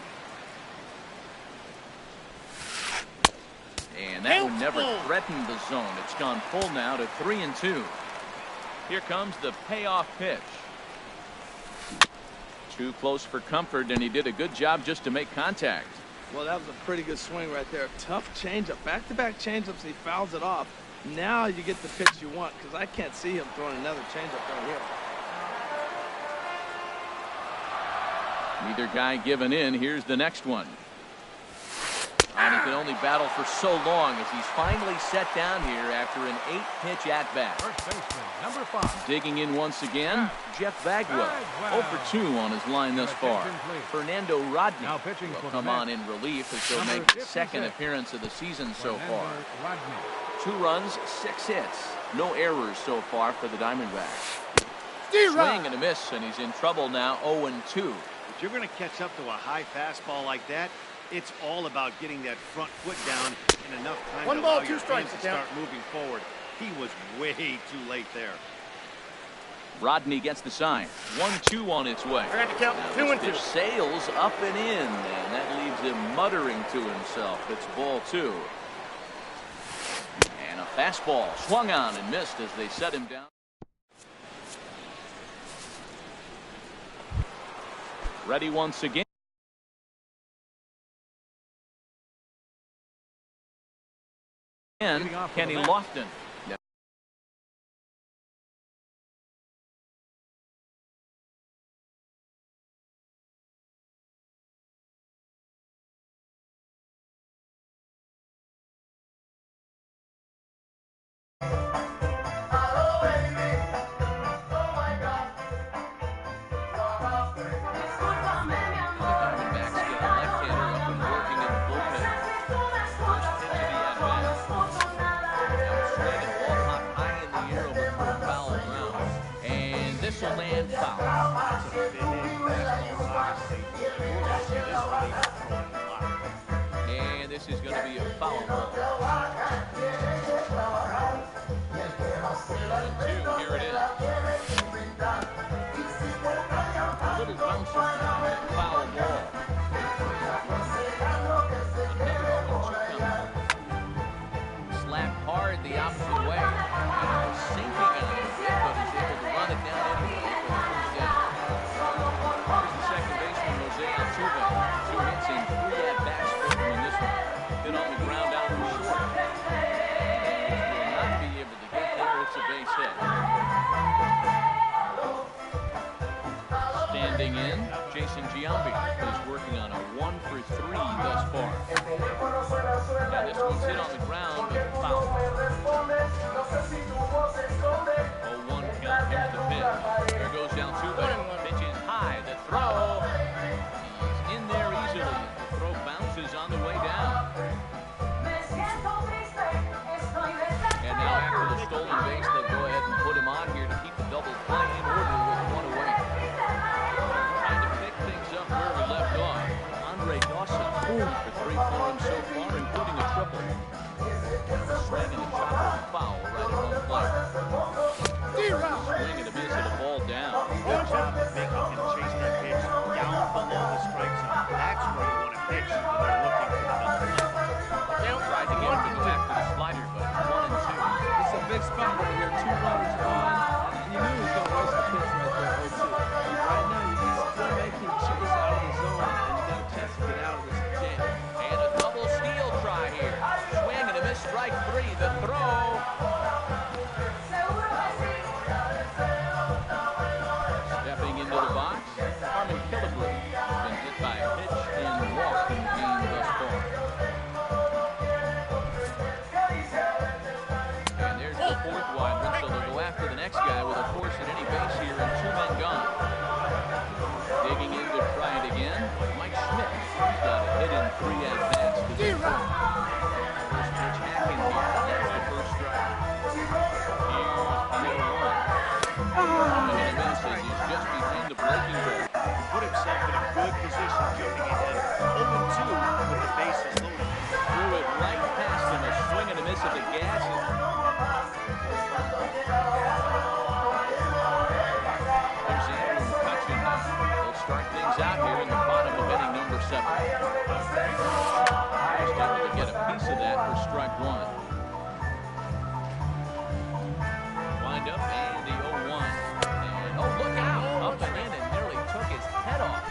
And that one never threatened the zone. It's gone full now to 3-2. Here comes the payoff pitch. Too close for comfort, and he did a good job just to make contact. Well, that was a pretty good swing right there. Tough changeup. Back-to-back changeups, he fouls it off. Now you get the pitch you want, because I can't see him throwing another changeup right here. Neither guy giving in. Here's the next one. And he can only battle for so long as he's finally set down here after an 8-pitch at-bat. First baseman, number 5. Digging in once again, Jeff Bagwell. 0 for 2 on his line thus far. Fernando Rodney Now pitching will for come the on Mets. in relief as he'll Number make his 56. second appearance of the season so far. Rodney. 2 runs, 6 hits. No errors so far for the Diamondbacks. Swing and a miss, and he's in trouble now, 0-2. If you're going to catch up to a high fastball like that, it's all about getting that front foot down and enough time One to ball, allow two your strikes, hands to start moving forward. He was way too late there. Rodney gets the sign. 1-2 on its way. I got to count. Now 2-2. this pitch sails up and in, and that leaves him muttering to himself. It's ball 2. And a fastball swung on and missed as they set him down. Ready once again. And Kenny Lofton. And this is going to be a foul ball. 2, here it is. A little bounce foul ball. Slapped hard the opposite way. Sinking on it, but he's able to run it down anyway. Here's the second baseman, Jose Altuve. 2 hits in 3 at-bats for him in this one. Hit on the ground out for short. Will not be able to get there. It's a base hit. Standing in, Jason Giambi is working on a 1 for 3 thus far. Now this one's hit on the ground, but foul. 0-1 count. Here's the pitch. There goes Altuve. Pitch is high. The throw. He's in there easily. The throw bounces on the way down. And now after the stolen base, they'll go ahead and put him on here to keep the double play in order with 1 away. Trying to pick things up where we left off. Andre Dawson 4 for 3 for him so far, including a triple. Swing and a chopper foul right at home plate. Swing and a miss and a ball down. Good job of making him chase that pitch down below the strike zone. That's where you want to pitch when they're looking for the double play. Tried to get him to go after the slider, but 1-2. It's a big spot right here. 2 runners on. You knew he was going to waste the pitch right there, 0-2. Right now, you can still make him chase out of the zone, and you got a chance to get out of this jam. And a double steal try here. Swing and a miss, strike 3. The throw. Stepping into the box, Harmon Killebrew has been hit by a pitch and walk in the game thus far. And there's the 4th wide one, so they'll go after the next guy with a force at any base here and 2 men gone. Digging in to try it again, Mike Schmidt. He's got a hit in 3 at-bats. First pitch hacking here. There's the first strike. Here's the 0-1. And a miss as he's just behind the breaking ball. Put himself in 7. Just able to get a piece of that for strike 1. Wind up and the 0-1. And oh, look out! Up and in and nearly took his head off.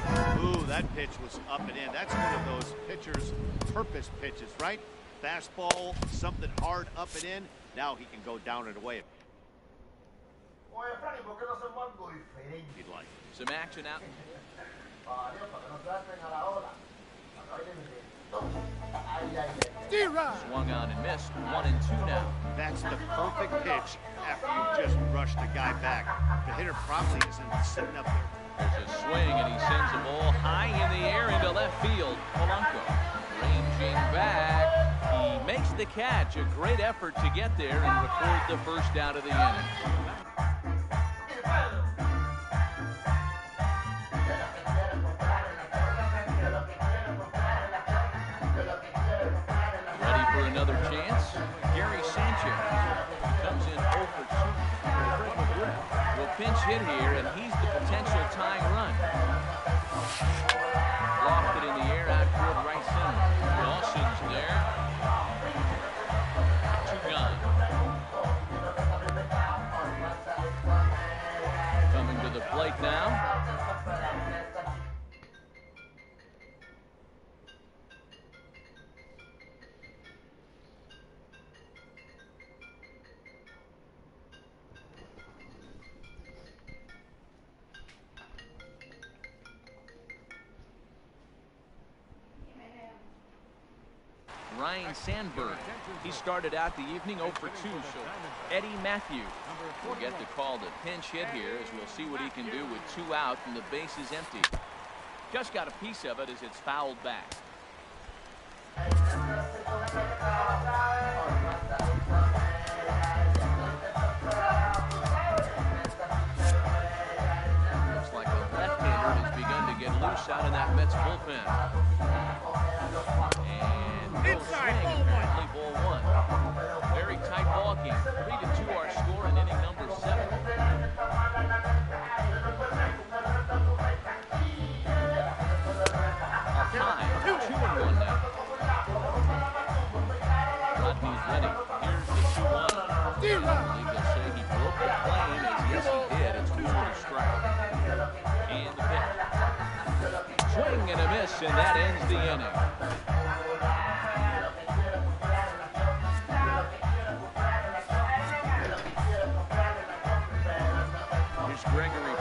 Ooh, that pitch was up and in. That's one of those pitcher's purpose pitches, right? Fastball, something hard up and in. Now he can go down and away. He'd like. Some action out. Swung on and missed. 1-2 now. That's the perfect pitch after you just rushed the guy back. The hitter probably isn't sitting up there. There's a swing, and he sends the ball high in the air into left field. Polanco ranging back. He makes the catch. A great effort to get there and record the first out of the inning. Ready for another chance? Gary Sanchez comes in 0 for 2. Will pinch hit here, and he's the potential tying run. Lofted in the air out toward right center. Dawson's there. 2 gone. Coming to the plate now. Ryan Sandberg. He started out the evening 0 for 2, so Eddie Matthew will get the call to pinch hit here, as we'll see what he can do with 2 out and the base is empty. Just got a piece of it as it's fouled back. Looks like a left-hander has begun to get loose out in that Mets bullpen. Inside, Apparently ball 1. Very tight ball game. 3-2 our score in inning number 7. Time 2-1 now. Rodney's ready. Here's the 2-1. I believe they'll say he broke the plane, as yes he did. It's 2 for a strike. And the pitch. Swing and a miss, and that ends the inning. Gregory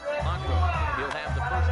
Polanco, he'll have the first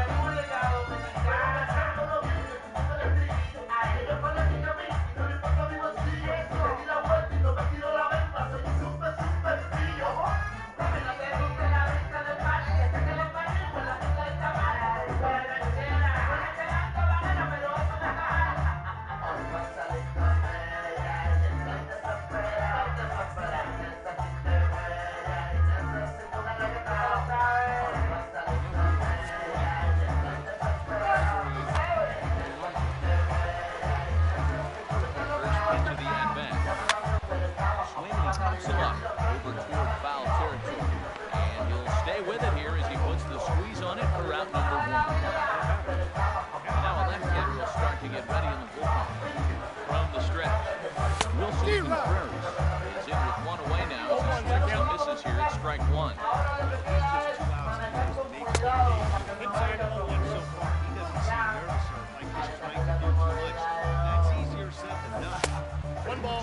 one.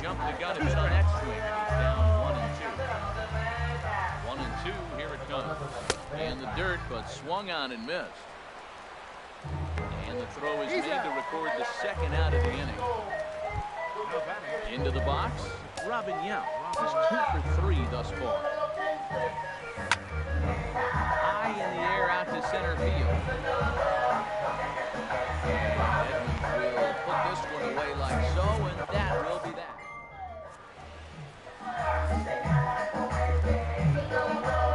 Jumped the gun a bit on that swing. He's down 1-2. 1-2, here it comes. And the dirt, but swung on and missed. And the throw is made to record the second out of the inning. Into the box, Robin Yount. He's 2 for 3 thus far. High in the air out to center field. Edmonds will put this one away like so, and that will be that.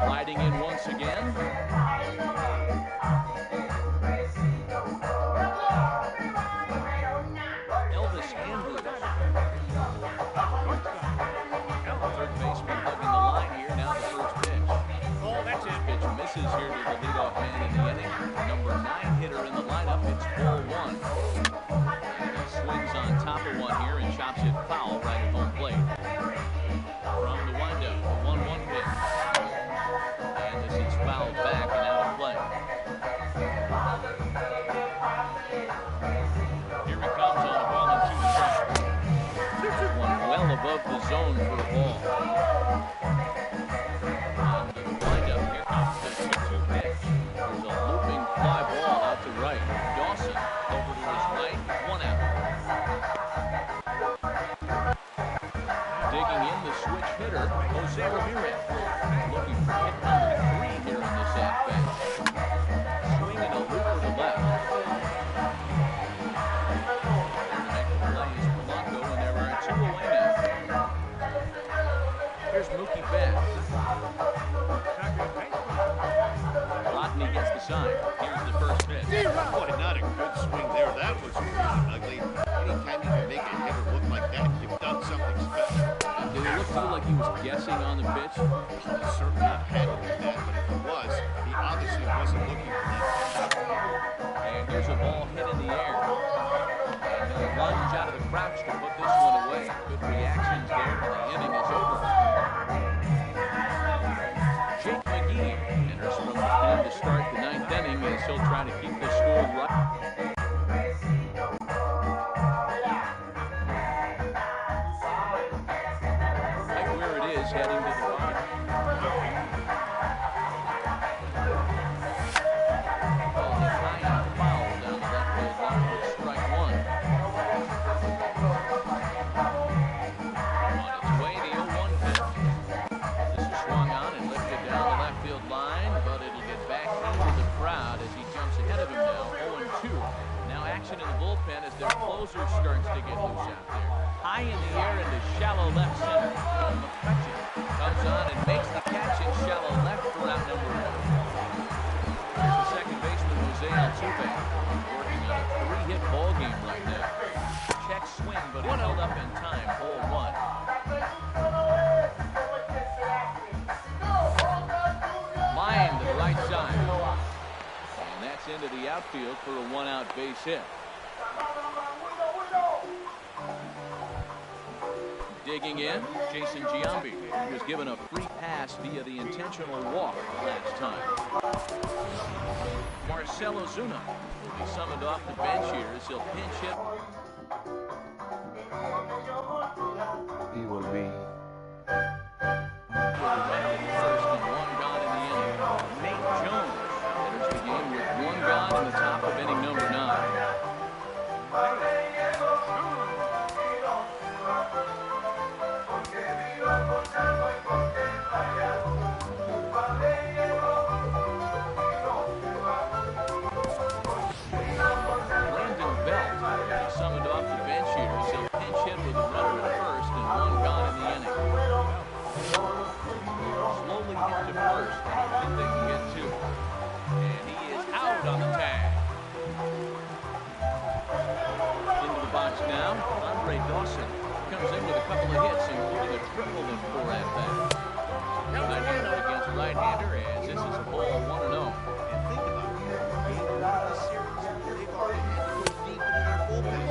Sliding in once again. Elvis Andrews. Third baseman zone for the ball. On the windup, here comes the 2-2 pitch. There's a looping fly ball out to right. Dawson over to his right, 1 out. Digging in the switch hitter, Jose Ramirez. Looking for hit number 3 here in this at-bat. Swinging a looper to left. Here's Mookie Betts. Rodney gets the sign. Here's the first pitch. Boy, not a good swing there. That was really ugly. Anytime you can make a hitter look like that, you've done something special. Did it look to you like he was guessing on the pitch? He certainly had to do that, but if he was, he obviously wasn't looking for that. And here's a ball hit in the air. And he'll lunge out of the crouch to put this one away. Good reactions there, and the inning is over. Jake McGee enters from the pen to start the 9th inning as he'll try to keep the score right. Right where it is, heading to the bottom. Ball is high and foul down the left field line for strike 1. On its way, the 0-1 pitch. This is swung on and lifted down the left field line, but it'll get back into the crowd as he jumps ahead of him now, 0-2. Now action in the bullpen as their closer starts to get loose out there. High in the air into shallow left center. McCutcheon comes on and makes the catch in shallow left for out number 1. Here's the second baseman, Jose Altuve, working on a 3-hit ball game right now. Check swing, but he held up in time, 0-1. Line to the right side. And that's into the outfield for a 1-out base hit. Digging in, Jason Giambi. He was given a free pass via the intentional walk last time. Marcell Ozuna will be summoned off the bench here as he'll pinch hit. He will be. With a runner at first and 1 gone in the inning. Nate Jones enters the game with 1 gone in the top of inning number 9. Summoned off the bench here as he'll pinch hit with a runner at first and 1 gone in the inning. Slowly hit to first, and I think they can get 2. And he is out on the tag. Into the box now, Andre Dawson comes in with a couple of hits, including a triple in 4 at-bats. Right-hander against right-hander as this is a ball 1-0. And think about it. Game 1 of this series, they've already had to go deep into their bullpen.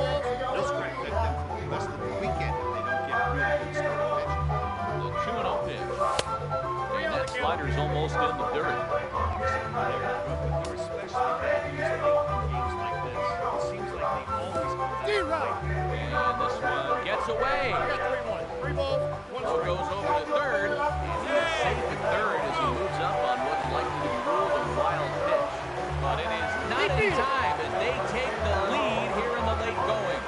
They'll scratch that them for the rest of the weekend if they don't get really good starting pitching. The 2-0 pitch. And that slider's almost in the dirt. They're especially bad in games like this. It seems like they always come down. And this one gets away. I got 3-1. 3 balls, 1 Ball goes over to third. And he's safe at third as he moves up on what's likely to be ruled a wild pitch. But it is not in time as they take the lead here in the late going.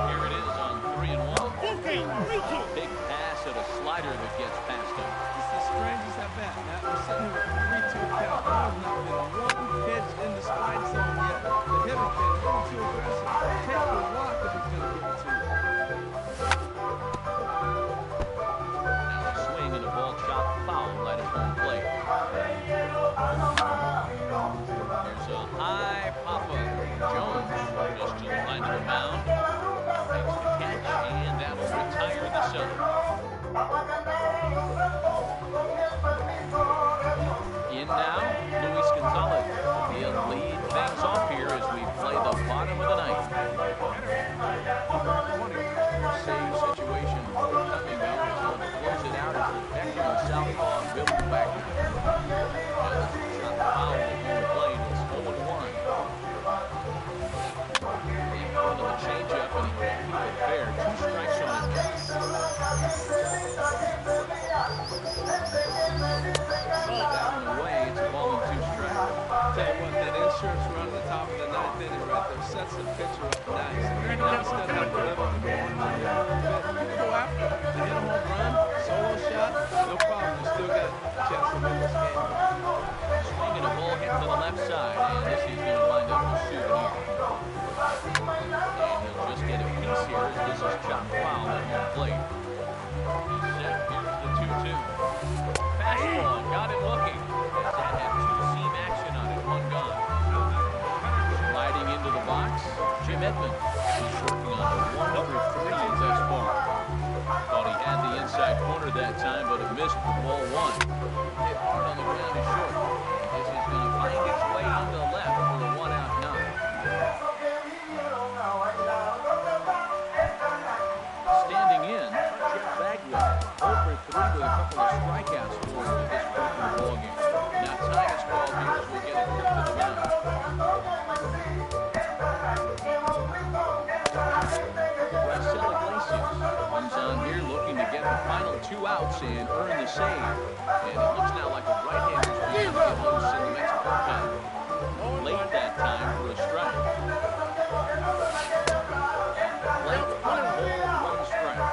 Here it is on 3-1. Big pass at a slider that gets past him. It's the strangest at bat. Now, we're sitting here with a 3-2 count. There's not been 1 pitch in the strike zone yet. The hitter can a little too aggressive. Take the walk if he's going to give it to you. Here's the 2-2. Fastball, got it looking. As that had two-seam action on it, one gone. Sliding into the box, Jim Edmonds. He's working on the 103 thus far. Thought he had the inside corner that time, but it missed for ball one. Hit hard on the ground and short. This is going to find its way into the left for a one-out knock. Standing in, Jeff Bagwell, 0 for 3 with a couple of strikeouts for him at this point in the ballgame. Now time is called here as we get it to the mound. Marcel Iglesias comes on here looking to get the final 2 outs and earn the save. And it looks now like a right-hander's beginning to get loose in the Mexico pen. Late that time for a strike. Late on a hole, 1 strike.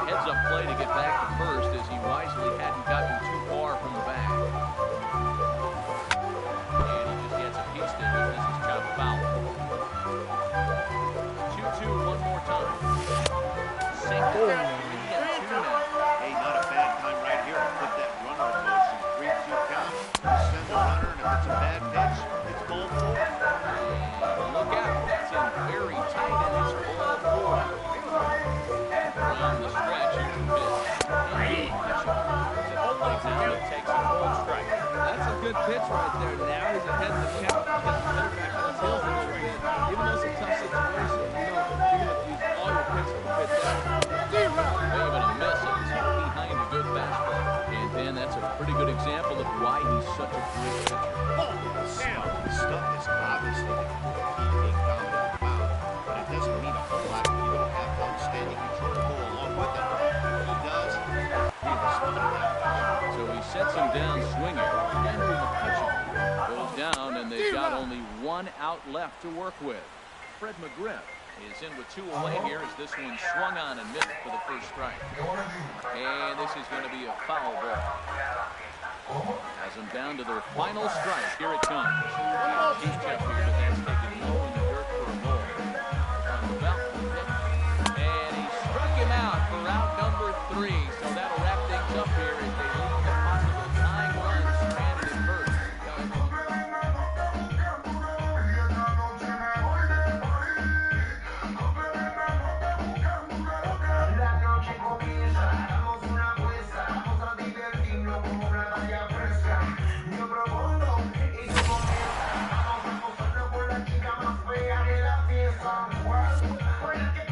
Heads-up play to get back to first as he wisely hadn't gotten too far from the bag. And he just gets a piece to it. This is chopped foul. 2-2 one more time. Single. 3-2 now. Hey, not a bad time right here to put that runner in motion. 3-2 count. Send the runner, and if it's a bad pitch, it's ball 4. Look out. That's in very tight, and it's ball 4. Around the stretch, here's the pitch. It's a play down, it takes a ball strike. That's a good pitch right there. Now he's ahead of the count. Get the hitter back on his heels a little bit. Even though it's a tough situation, you know, you're going to use all your pitches to fit that. Maybe a miss. It's behind a good fastball. And then that's a pretty good example of why he's such a great pitcher. Stuff is obviously the key to being dominant mound, but it doesn't mean a whole lot if you don't have outstanding control to go along with it. He does. He responded that. So he sets him down swinging. Andrew McCutcheon goes down, and they've got only 1 out left to work with. Fred McGriff is in with 2 away here as this one swung on and missed for the first strike. And this is going to be a foul ball. Has them down to their final strike. Here it comes. He's kept here, but that's taken low in the dirt for a ball. On the belt. And he struck him out for out number 3. So that'll wrap things up here as they lead the possible tying run stranded at first. La noche comienza, hagamos una apuesta, vamos a divertirnos como una batalla fresca. Yo propongo y tú comienzas, vamos a gozarnos por la chica más fea de la fiesta. Fuerte.